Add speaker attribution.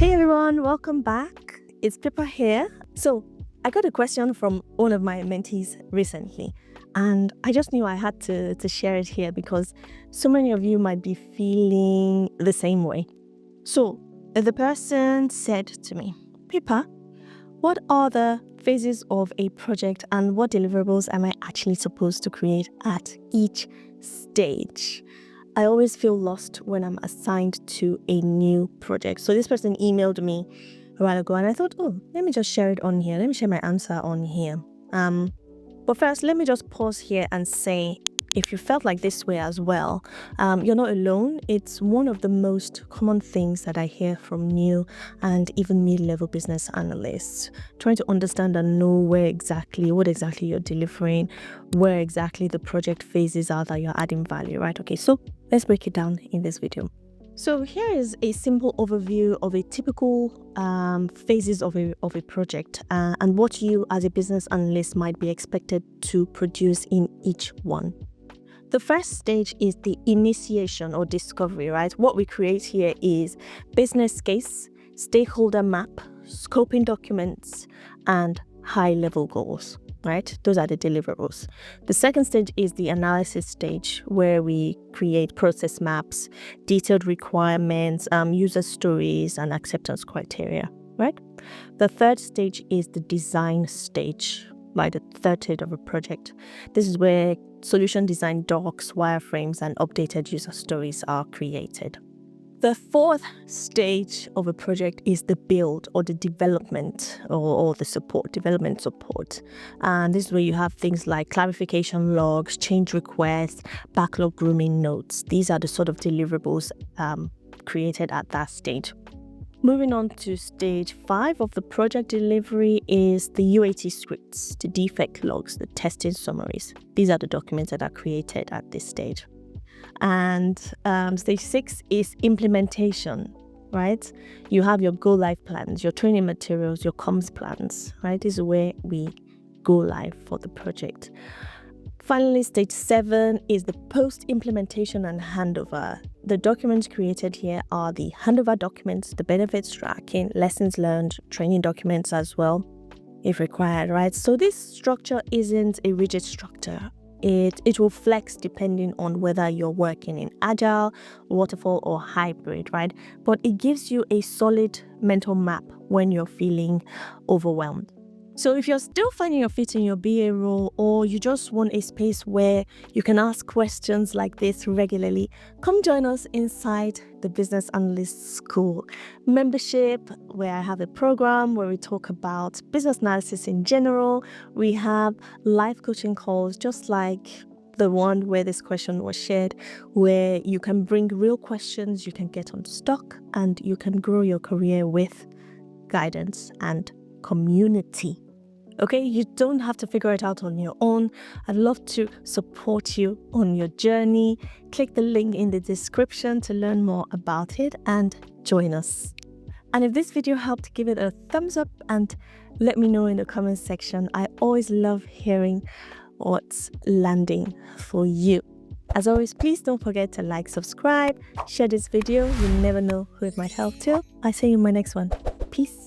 Speaker 1: Hey everyone, welcome back. It's Pippa here. So I got a question from one of my mentees recently, and I just knew I had to share it here because so many of you might be feeling the same way. So the person said to me, Pippa, what are the phases of a project and what deliverables am I actually supposed to create at each stage? I always feel lost when I'm assigned to a new project. So this person emailed me a while ago and I thought, let me just share it on here. Let me share my answer on here. But first, let me just pause here and say, if you felt like this way as well, you're not alone. It's one of the most common things that I hear from new and even mid-level business analysts, trying to understand and know what exactly you're delivering, where exactly the project phases are that you're adding value, right? Okay, so let's break it down in this video. So here is a simple overview of a typical phases of a project and what you as a business analyst might be expected to produce in each one. The first stage is the initiation or discovery, right? What we create here is business case, stakeholder map, scoping documents, and high-level goals, right? Those are the deliverables. The second stage is the analysis stage, where we create process maps, detailed requirements, user stories, and acceptance criteria, right? The third stage is the design stage, like the third stage of a project. This is where solution design docs, wireframes, and updated user stories are created. The fourth stage of a project is the build or the development or the support, development support. And this is where you have things like clarification logs, change requests, backlog grooming notes. These are the sort of deliverables created at that stage. Moving on to stage 5 of the project delivery is the UAT scripts, the defect logs, the testing summaries. These are the documents that are created at this stage. And stage 6 is implementation, right? You have your go live plans, your training materials, your comms plans, right? This is where we go live for the project. Finally, stage 7 is the post-implementation and handover. The documents created here are the handover documents, the benefits tracking, lessons learned, training documents as well, if required, right? So this structure isn't a rigid structure. It will flex depending on whether you're working in agile, waterfall, or hybrid, right? But it gives you a solid mental map when you're feeling overwhelmed. So if you're still finding your feet in your BA role, or you just want a space where you can ask questions like this regularly, come join us inside the Business Analyst School membership, where I have a program where we talk about business analysis in general. We have live coaching calls just like the one where this question was shared, where you can bring real questions, you can get unstuck, and you can grow your career with guidance and community. Okay, you don't have to figure it out on your own. I'd love to support you on your journey. Click the link in the description to learn more about it and join us. And if this video helped, give it a thumbs up and let me know in the comment section. I always love hearing what's landing for you. As always, please don't forget to like, subscribe, share this video. You never know who it might help to. I see you in my next one. Peace.